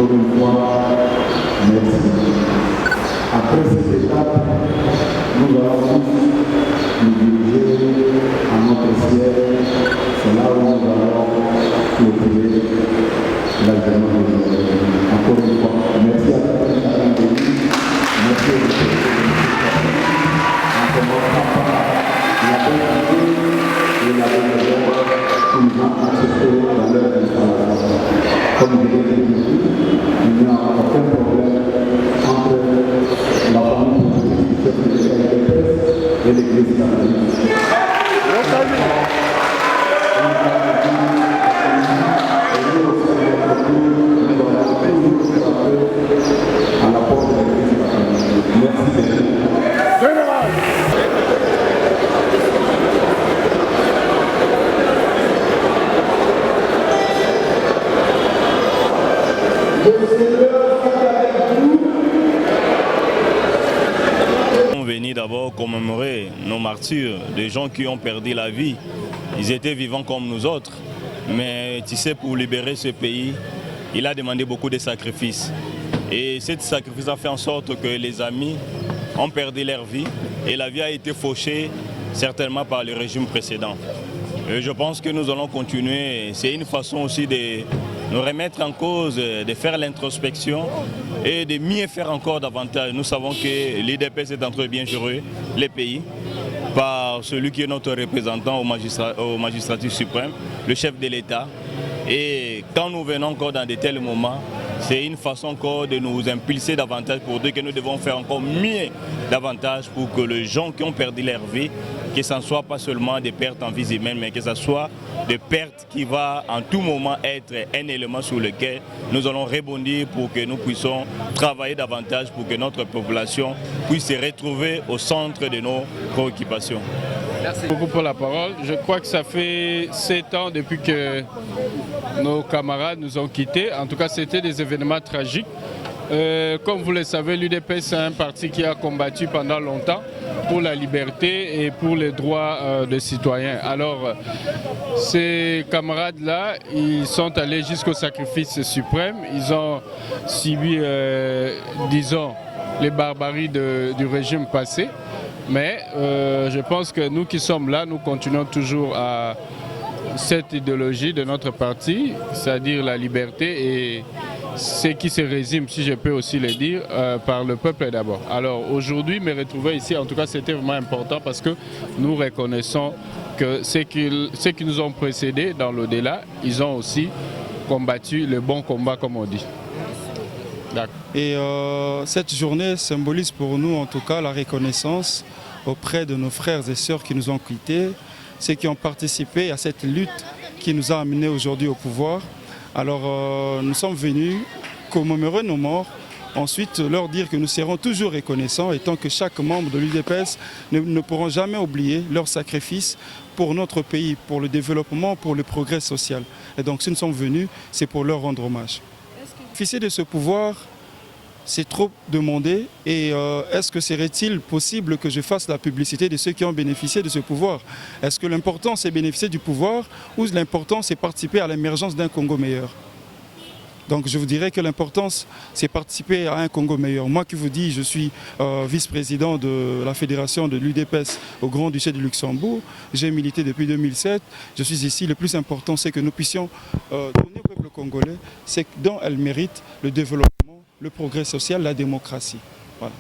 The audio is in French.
Encore une fois, merci. Après cette étape, nous allons nous diriger à notre siège. C'est là où nous allons clôturer l'agrément de l'aujourd'hui. Encore une fois, merci à tous les accompagnés. Merci à tous. En commençant par la bonne idée et la bonne idée que nous avons accepté dans leur installation. Comme je l'ai dit, il n'y a aucun problème entre la famille politique du chef de l'État et l'Église catholique. À la porte de l'Église catholique. Merci. On venait d'abord commémorer nos martyrs, des gens qui ont perdu la vie. Ils étaient vivants comme nous autres. Mais tu sais, pour libérer ce pays, il a demandé beaucoup de sacrifices. Et ce sacrifice a fait en sorte que les amis ont perdu leur vie et la vie a été fauchée certainement par le régime précédent. Et je pense que nous allons continuer. C'est une façon aussi de nous remettre en cause, de faire l'introspection et de mieux faire encore davantage. Nous savons que l'UDPS est en train de bien gérer les pays par celui qui est notre représentant au magistrature suprême, le chef de l'État. Et quand nous venons encore dans de tels moments, c'est une façon encore de nous impulser davantage pour dire que nous devons faire encore mieux davantage pour que les gens qui ont perdu leur vie, que ce ne soit pas seulement des pertes en vie humaine, mais que ce soit des pertes qui vont en tout moment être un élément sur lequel nous allons rebondir pour que nous puissions travailler davantage pour que notre population puisse se retrouver au centre de nos préoccupations. Merci beaucoup pour la parole. Je crois que ça fait 7 ans depuis que nos camarades nous ont quittés. En tout cas, c'était des événements tragiques. Comme vous le savez, l'UDPS c'est un parti qui a combattu pendant longtemps pour la liberté et pour les droits des citoyens. Alors, ces camarades-là, ils sont allés jusqu'au sacrifice suprême. Ils ont subi, disons, les barbaries du régime passé. Mais je pense que nous qui sommes là, nous continuons toujours à cette idéologie de notre parti, c'est-à-dire la liberté et ce qui se résume, si je peux aussi le dire, par le peuple d'abord. Alors aujourd'hui, me retrouver ici, en tout cas c'était vraiment important parce que nous reconnaissons que ceux qui nous ont précédés dans l'au-delà, ils ont aussi combattu le bon combat comme on dit. Et cette journée symbolise pour nous en tout cas la reconnaissance auprès de nos frères et sœurs qui nous ont quittés, ceux qui ont participé à cette lutte qui nous a amenés aujourd'hui au pouvoir. Alors nous sommes venus commémorer nos morts, ensuite leur dire que nous serons toujours reconnaissants et tant que chaque membre de l'UDPS ne pourront jamais oublier leur sacrifice pour notre pays, pour le développement, pour le progrès social. Et donc si nous sommes venus, c'est pour leur rendre hommage. Bénéficier de ce pouvoir, c'est trop demandé et est-ce que serait-il possible que je fasse la publicité de ceux qui ont bénéficié de ce pouvoir? Est-ce que l'important c'est bénéficier du pouvoir ou l'important c'est participer à l'émergence d'un Congo meilleur? Donc je vous dirais que l'importance c'est participer à un Congo meilleur. Moi qui vous dis, je suis vice-président de la fédération de l'UDPS au Grand-Duché de Luxembourg. J'ai milité depuis 2007. Je suis ici. Le plus important c'est que nous puissions donner au peuple congolais ce dont elle mérite, le développement, le progrès social, la démocratie. Voilà.